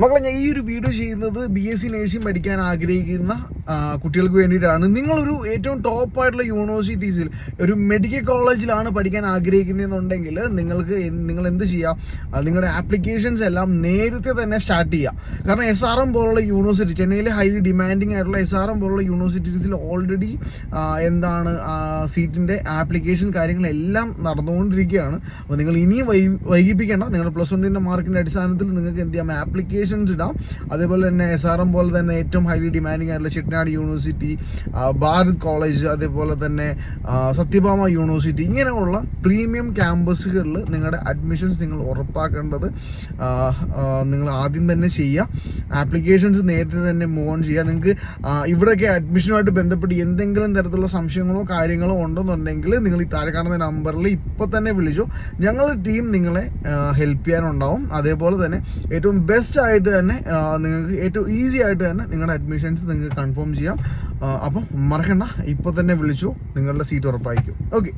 മക്കളെ, ഞാൻ ഈ ഒരു വീഡിയോ ചെയ്യുന്നത് BSc നഴ്സിംഗ് പഠിക്കാൻ ആഗ്രഹിക്കുന്ന കുട്ടികൾക്ക് വേണ്ടിയിട്ടാണ്. നിങ്ങളൊരു ഏറ്റവും ടോപ്പായിട്ടുള്ള യൂണിവേഴ്സിറ്റീസിൽ ഒരു മെഡിക്കൽ കോളേജിലാണ് പഠിക്കാൻ ആഗ്രഹിക്കുന്നതെന്നുണ്ടെങ്കിൽ നിങ്ങൾ എന്ത് ചെയ്യുക, നിങ്ങളുടെ ആപ്ലിക്കേഷൻസ് എല്ലാം നേരത്തെ തന്നെ സ്റ്റാർട്ട് ചെയ്യുക. കാരണം SRM പോലുള്ള യൂണിവേഴ്സിറ്റി, ചെന്നൈയിലെ ഹൈലി ഡിമാൻഡിങ് ആയിട്ടുള്ള SRM പോലുള്ള യൂണിവേഴ്സിറ്റീസിൽ ഓൾറെഡി സീറ്റിൻ്റെ ആപ്ലിക്കേഷൻ കാര്യങ്ങളെല്ലാം നടന്നുകൊണ്ടിരിക്കുകയാണ്. അപ്പോൾ നിങ്ങൾ ഇനിയും വൈകിപ്പിക്കേണ്ട. നിങ്ങളുടെ +1 മാർക്കിൻ്റെ അടിസ്ഥാനത്തിൽ നിങ്ങൾക്ക് എന്ത് ചെയ്യാം, ആപ്ലിക്കേഷൻസ് ഇടാം. അതേപോലെ തന്നെ SRM പോലെ തന്നെ ഏറ്റവും ഹൈലി ഡിമാൻഡിങ് ആയിട്ടുള്ള ചെട്ടിനാട് യൂണിവേഴ്സിറ്റി, ഭാരത് കോളേജ്, അതേപോലെ തന്നെ സത്യഭാമ യൂണിവേഴ്സിറ്റി, ഇങ്ങനെയുള്ള പ്രീമിയം ക്യാമ്പസുകളിൽ നിങ്ങളുടെ അഡ്മിഷൻസ് നിങ്ങൾ ഉറപ്പാക്കേണ്ടത് നിങ്ങൾ ആദ്യം തന്നെ ചെയ്യുക. ആപ്ലിക്കേഷൻസ് നേരത്തെ തന്നെ മൂവ് ഓൺ ചെയ്യുക. നിങ്ങൾക്ക് ഇവിടെയൊക്കെ അഡ്മിഷനുമായിട്ട് ബന്ധപ്പെട്ട് എന്തെങ്കിലും തരത്തിലുള്ള സംശയങ്ങളോ കാര്യങ്ങളോ ഉണ്ടെന്നുണ്ടെങ്കിൽ നിങ്ങൾ ഈ താഴെ കാണുന്ന നമ്പറിൽ ഇപ്പോൾ തന്നെ വിളിച്ചോ. ഞങ്ങളുടെ ടീം നിങ്ങളെ ഹെൽപ്പ് ചെയ്യാനുണ്ടാവും. അതേപോലെ തന്നെ ഏറ്റവും ബെസ്റ്റ് ആയിട്ട് തന്നെ നിങ്ങൾക്ക് ഏറ്റവും ഈസി ആയിട്ട് തന്നെ നിങ്ങളുടെ അഡ്മിഷൻസ് നിങ്ങൾക്ക് കൺഫേം ചെയ്യാം. അപ്പം മറക്കണ്ട, ഇപ്പോൾ തന്നെ വിളിച്ചു, നിങ്ങളുടെ സീറ്റ് ഉറപ്പായിരിക്കും. ഓക്കെ.